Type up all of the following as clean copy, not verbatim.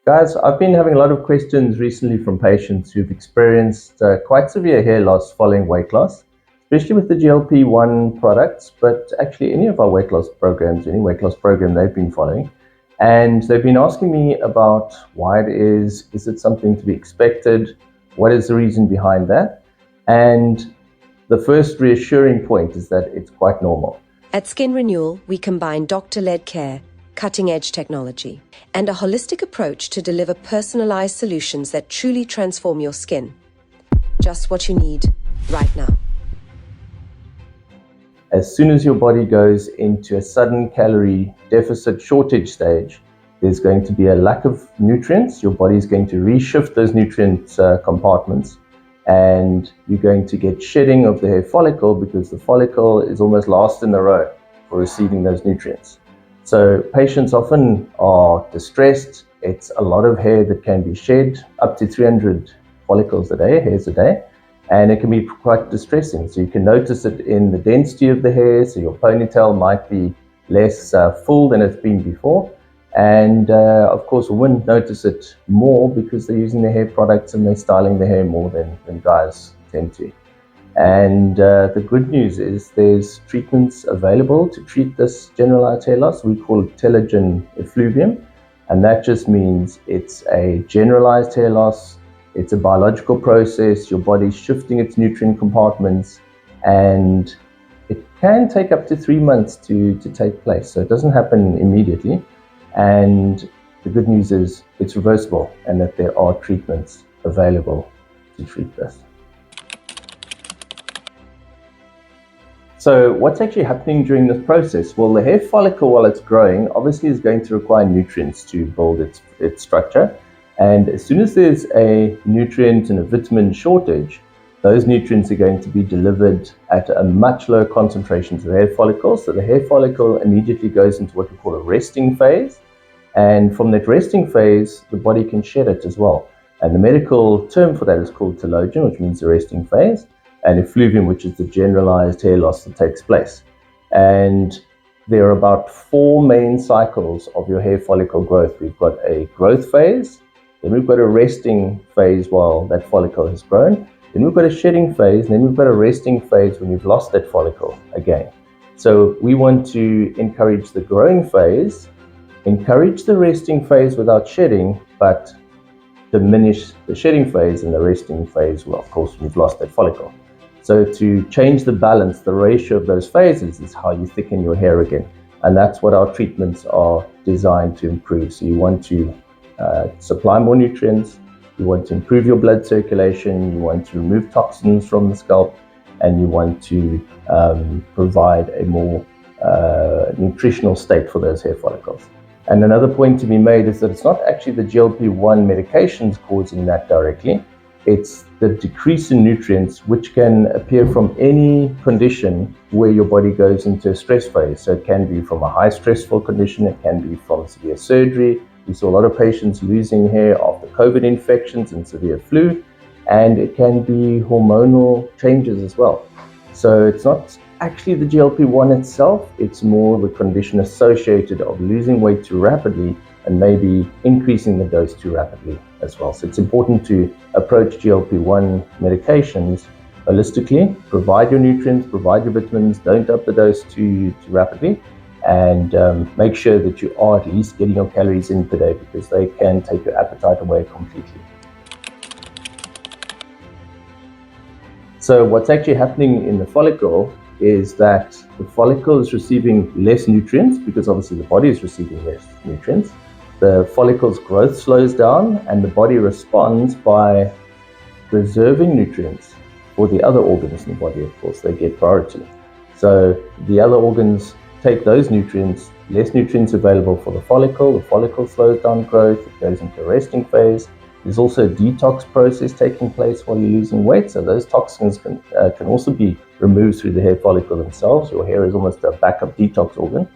Guys, I've been having a lot of questions recently from patients who've experienced quite severe hair loss following weight loss, especially with the GLP-1 products, but actually any of our weight loss programs, any weight loss program they've been following. And they've been asking me about why it is it something to be expected? What is the reason behind that? And the first reassuring point is that it's quite normal. At Skin Renewal, we combine doctor-led care, cutting-edge technology, and a holistic approach to deliver personalized solutions that truly transform your skin. Just what you need right now. As soon as your body goes into a sudden calorie deficit shortage stage, there's going to be a lack of nutrients. Your body is going to reshift those nutrient compartments, and you're going to get shedding of the hair follicle because the follicle is almost last in the row for receiving those nutrients. So patients often are distressed. It's a lot of hair that can be shed, up to 300 follicles a day, hairs a day, and it can be quite distressing. So you can notice it in the density of the hair, so your ponytail might be less full than it's been before. And of course, women notice it more because they're using their hair products and they're styling their hair more than guys tend to. And the good news is there's treatments available to treat this generalized hair loss. We call it Telogen Effluvium, and that just means it's a generalized hair loss. It's a biological process. Your body's shifting its nutrient compartments, and it can take up to 3 months to take place. So it doesn't happen immediately. And the good news is it's reversible and that there are treatments available to treat this. So what's actually happening during this process? Well, the hair follicle, while it's growing, obviously is going to require nutrients to build its structure. And as soon as there's a nutrient and a vitamin shortage, those nutrients are going to be delivered at a much lower concentration to the hair follicle. So the hair follicle immediately goes into what we call a resting phase. And from that resting phase, the body can shed it as well. And the medical term for that is called telogen, which means the resting phase, and effluvium, which is the generalized hair loss that takes place. And there are about 4 main cycles of your hair follicle growth. We've got a growth phase, then we've got a resting phase while that follicle has grown, then we've got a shedding phase, and then we've got a resting phase when you've lost that follicle again. So we want to encourage the growing phase, encourage the resting phase without shedding, but diminish the shedding phase and the resting phase, well, of course, when you've lost that follicle. So to change the balance, the ratio of those phases is how you thicken your hair again. And that's what our treatments are designed to improve. So you want to supply more nutrients, you want to improve your blood circulation, you want to remove toxins from the scalp, and you want to provide a more nutritional state for those hair follicles. And another point to be made is that it's not actually the GLP-1 medications causing that directly. It's the decrease in nutrients, which can appear from any condition where your body goes into a stress phase. So it can be from a high stressful condition, it can be from severe surgery. We saw a lot of patients losing hair after COVID infections and severe flu, and it can be hormonal changes as well. So it's not actually the GLP-1 itself, it's more the condition associated of losing weight too rapidly and maybe increasing the dose too rapidly as well. So it's important to approach GLP-1 medications holistically, provide your nutrients, provide your vitamins, don't up the dose too rapidly, and make sure that you are at least getting your calories in per day, because they can take your appetite away completely. So what's actually happening in the follicle is that the follicle is receiving less nutrients because obviously the body is receiving less nutrients. The follicle's growth slows down and the body responds by reserving nutrients for the other organs in the body. Of course, they get priority. So the other organs take those nutrients, less nutrients available for the follicle slows down growth, it goes into a resting phase. There's also a detox process taking place while you're losing weight, so those toxins can also be removed through the hair follicle themselves. Your hair is almost a backup detox organ,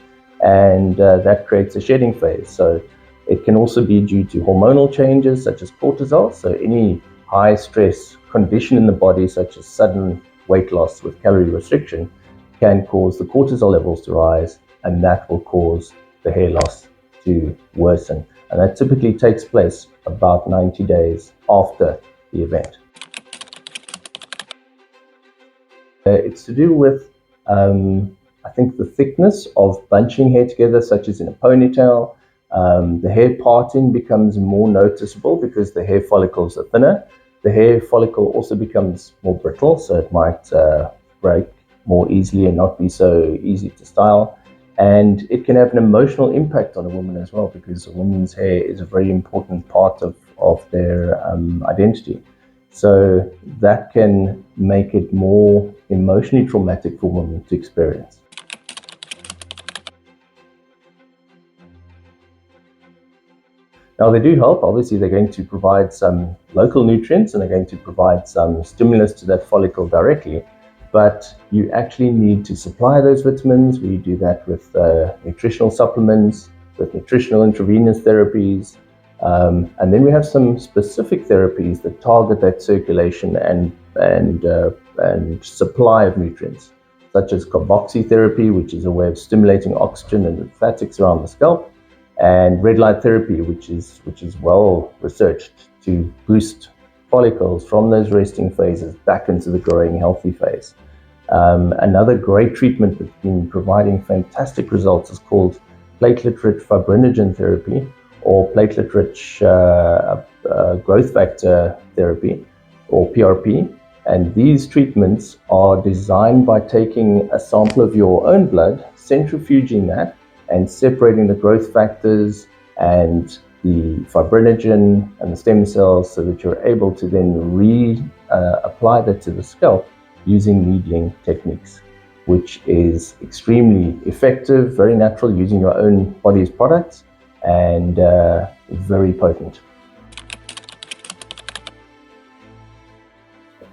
and that creates a shedding phase. So it can also be due to hormonal changes such as cortisol, so any high stress condition in the body such as sudden weight loss with calorie restriction can cause the cortisol levels to rise, and that will cause the hair loss to worsen. and that typically takes place about 90 days after the event. It's to do with, I think, the thickness of bunching hair together, such as in a ponytail. The hair parting becomes more noticeable because the hair follicles are thinner. The hair follicle also becomes more brittle, so it might break more easily and not be so easy to style. And it can have an emotional impact on a woman as well, because a woman's hair is a very important part of their identity. So that can make it more emotionally traumatic for women to experience. Now, they do help. Obviously, they're going to provide some local nutrients and they're going to provide some stimulus to that follicle directly. But you actually need to supply those vitamins. We do that with nutritional supplements, with nutritional intravenous therapies. And then we have some specific therapies that target that circulation and supply of nutrients, such as carboxytherapy, which is a way of stimulating oxygen and lymphatics around the scalp, and red light therapy, which is well researched to boost follicles from those resting phases back into the growing healthy phase. Another great treatment that's been providing fantastic results is called platelet-rich fibrinogen therapy, or platelet-rich growth factor therapy, or PRP. And these treatments are designed by taking a sample of your own blood, centrifuging that, and separating the growth factors and the fibrinogen and the stem cells so that you're able to then apply that to the scalp using needling techniques, which is extremely effective, very natural, using your own body's products, and very potent.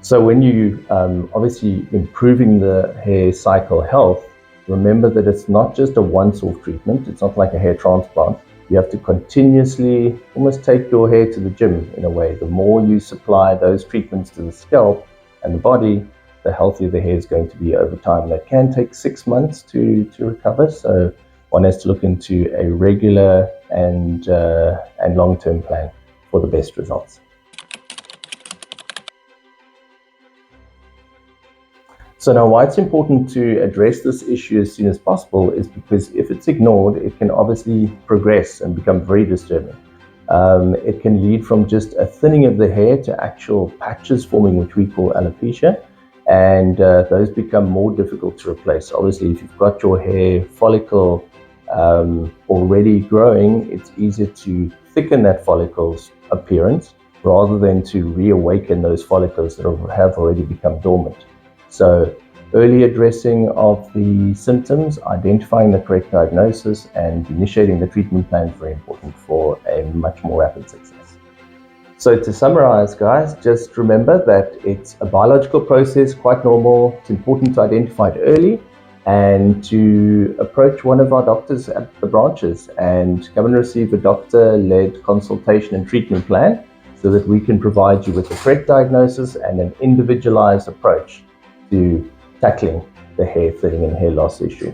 So when you obviously improving the hair cycle health, remember that it's not just a once-off treatment. It's not like a hair transplant. You have to continuously almost take your hair to the gym in a way. The more you supply those treatments to the scalp and the body, the healthier the hair is going to be over time. That can take 6 months to recover. So one has to look into a regular and long-term plan for the best results. So now why it's important to address this issue as soon as possible is because if it's ignored, it can obviously progress and become very disturbing. It can lead from just a thinning of the hair to actual patches forming, which we call alopecia, and those become more difficult to replace. Obviously, if you've got your hair follicle already growing, it's easier to thicken that follicle's appearance rather than to reawaken those follicles that have already become dormant. So early addressing of the symptoms, identifying the correct diagnosis, and initiating the treatment plan is very important for a much more rapid success. So to summarize, guys, just remember that it's a biological process, quite normal. It's important to identify it early and to approach one of our doctors at the branches and come and receive a doctor-led consultation and treatment plan so that we can provide you with the correct diagnosis and an individualized approach to tackling the hair thinning and hair loss issue.